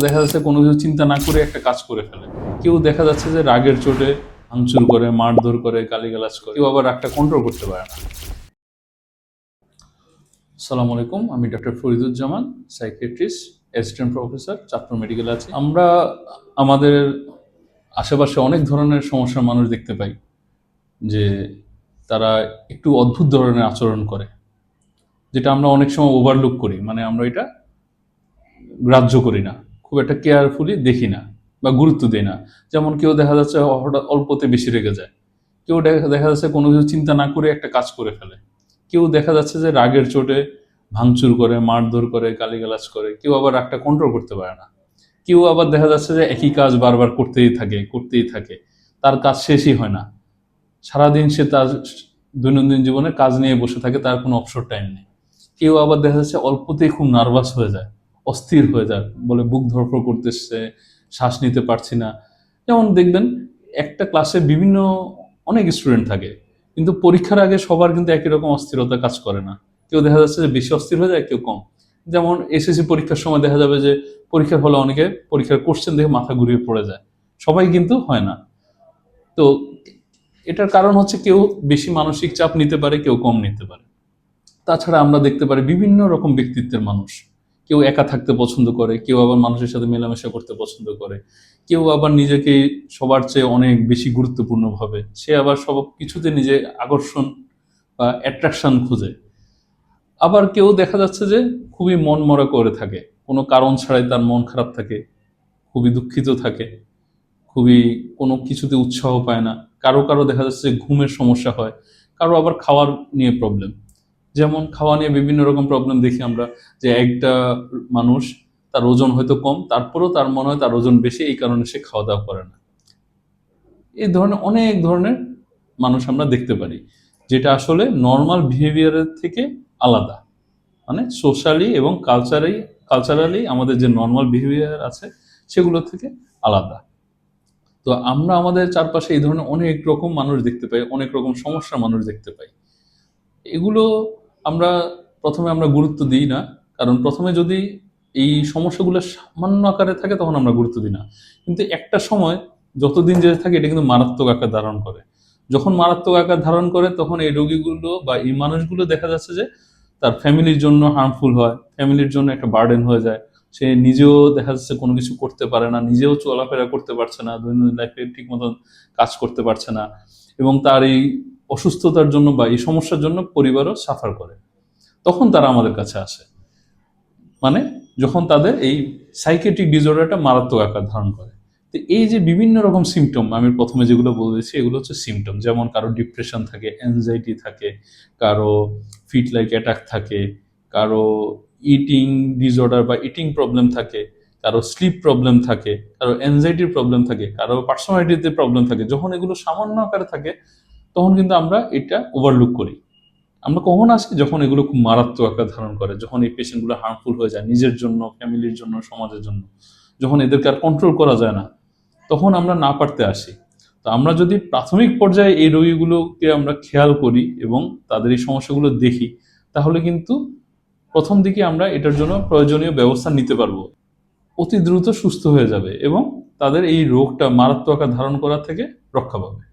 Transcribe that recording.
দেখা যাচ্ছে কোনো কিছু চিন্তা না করে একটা কাজ করে ফেলে। কেউ দেখা যাচ্ছে যে রাগের চোটে ভাঙচুর করে, মারধর করে, গালিগালাজ করে। কেউ আবার রাগটা কন্ট্রোল করতে পারে না। আসসালামু আলাইকুম, আমি doctor Fariduzzaman, psychiatrist, assistant professor, Chandpur মেডিকেলে আছি। আমরা আমাদের আশেপাশে অনেক ধরনের সমস্যার মানুষ দেখতে পাই, যে তারা একটু অদ্ভুত ধরনের আচরণ করে, যেটা আমরা অনেক সময় ওভারলুক করি, মানে আমরা এটা গ্রাহ্য করি না, খুব একটা কেয়ারফুলি দেখি না বা গুরুত্ব দিই না। যেমন কেউ দেখা যাচ্ছে হঠাৎ অল্পতে বেশি রেগে যায়, কেউ দেখা যাচ্ছে কোনো কিছু চিন্তা না করে একটা কাজ করে ফেলে, কেউ দেখা যাচ্ছে যে রাগের চোটে ভাঙচুর করে, মারধর করে, গালিগালাজ করে, কেউ আবার রাগটা কন্ট্রোল করতে পারে না, কেউ আবার দেখা যাচ্ছে যে একই কাজ বারবার করতেই থাকে, তার কাজ শেষই হয় না। সারাদিন সে তার দৈনন্দিন জীবনে কাজ নিয়ে বসে থাকে, তার কোনো অবসর টাইম নেই। কেউ আবার দেখা যাচ্ছে অল্পতেই খুব নার্ভাস হয়ে যায়, অস্থির হয়ে যায়, বলে বুক ধড়ফড় করতেছে, শ্বাস নিতে পারছি না। যেমন দেখবেন একটা ক্লাসে বিভিন্ন অনেক স্টুডেন্ট থাকে, কিন্তু পরীক্ষার আগে সবার কিন্তু একই রকম অস্থিরতা কাজ করে না। কেউ দেখা যাচ্ছে যে বেশি অস্থির হয়ে যায়, কেউ কম। যেমন এসএসসি পরীক্ষার সময় দেখা যাবে যে পরীক্ষার হলে অনেকে পরীক্ষার কোশ্চেন দেখে মাথা ঘুরিয়ে পড়ে যায়, সবাই কিন্তু হয় না। তো এটার কারণ হচ্ছে কেউ বেশি মানসিক চাপ নিতে পারে, কেউ কম নিতে পারে। তাছাড়া আমরা দেখতে পারি বিভিন্ন রকম ব্যক্তিত্বের মানুষ, কেউ একা থাকতে পছন্দ করে, কেউ আবার মানুষের সাথে মেলামেশা করতে পছন্দ করে, কেউ আবার নিজেকে সবার চেয়ে অনেক বেশি গুরুত্বপূর্ণ ভাবে, সে আবার সব কিছুতে নিজে আকর্ষণ বা অ্যাট্রাকশন খুঁজে। আবার কেউ দেখা যাচ্ছে যে খুবই মন মরা করে থাকে, কোনো কারণ ছাড়াই তার মন খারাপ থাকে, খুবই দুঃখিত থাকে, খুবই কোনো কিছুতে উৎসাহ পায় না। কারো কারো দেখা যাচ্ছে যে ঘুমের সমস্যা হয়, কারো আবার খাওয়ার নিয়ে প্রবলেম। যেমন খাওয়া নিয়ে বিভিন্ন রকম প্রবলেম দেখি আমরা, যে একটা মানুষ, তার ওজন হয়তো কম, তারপরেও তার মনে হয় তার ওজন বেশি, এই কারণে সে খাওয়া দাওয়া করে না। এই ধরনের অনেক ধরনের মানুষ আমরা দেখতে পারি, যেটা আসলে নর্মাল বিহেভিয়ারের থেকে আলাদা, মানে সোশ্যালি এবং কালচারালি আমাদের যে নর্মাল বিহেভিয়ার আছে সেগুলো থেকে আলাদা। তো আমরা আমাদের চারপাশে এই ধরনের অনেক রকম মানুষ দেখতে পাই, অনেক রকম সমস্যার মানুষ দেখতে পাই। এগুলো আমরা আমরা গুরুত্ব দিই না, কারণ প্রথমে যদি এই সমস্যাগুলো সামান্য আকারে থাকে তখন আমরা গুরুত্ব দিই না। কিন্তু একটা সময় যতদিন যেতে থাকে এটা কিন্তু মারাত্মক আকার ধারণ করে। যখন মারাত্মক আকার ধারণ করে তখন এই রোগীগুলো বা এই মানুষগুলো দেখা যাচ্ছে যে তার ফ্যামিলির জন্য হার্মফুল হয়, ফ্যামিলির জন্য একটা বার্ডেন হয়ে যায়। সে নিজেও দেখা যাচ্ছে কোনো কিছু করতে পারে না, নিজেও চলাফেরা করতে পারছে না, দৈনন্দিন লাইফে ঠিক মতন কাজ করতে পারছে না, এবং তার এই অসুস্থতার জন্য বা এই সমস্যার জন্য পরিবারও সাফার করে। তখন তারা আমাদের কাছে আসে, মানে যখন তাদের এই সাইকেট্রিক ডিসঅর্ডারটা মারাত্মক আকার ধারণ করে। তো এই যে বিভিন্ন রকম সিমটম আমি প্রথমে যেগুলো বলেছি, এগুলো হচ্ছে সিমটম। যেমন কারো ডিপ্রেশন থাকে, অ্যাংজাইটি থাকে, কারো ফিট লাইক অ্যাটাক থাকে, কারো ইটিং ডিসঅর্ডার বা ইটিং প্রবলেম থাকে, কারো স্লিপ প্রবলেম থাকে, কারো অ্যাংজাইটির প্রবলেম থাকে, কারো পার্সোনালিটিতে প্রবলেম থাকে। যখন এগুলো সামান্য আকারে থাকে তখন কিন্তু আমরা এটা ওভারলুক করি। আমরা কখন আসি? যখন এগুলো খুব মারাত্মক আকার ধারণ করে, যখন এই পেশেন্টগুলো হার্মফুল হয়ে যায় নিজের জন্য, ফ্যামিলির জন্য, সমাজের জন্য, যখন এদেরকে আর কন্ট্রোল করা যায় না, তখন আমরা না পারতে আসি। তো আমরা যদি প্রাথমিক পর্যায়ে এই রোগীগুলোকে আমরা খেয়াল করি এবং তাদের এই সমস্যাগুলো দেখি, তাহলে কিন্তু প্রথম দিকে আমরা এটার জন্য প্রয়োজনীয় ব্যবস্থা নিতে পারবো, অতি দ্রুত সুস্থ হয়ে যাবে এবং তাদের এই রোগটা মারাত্মক আকার ধারণ করা থেকে রক্ষা পাবে।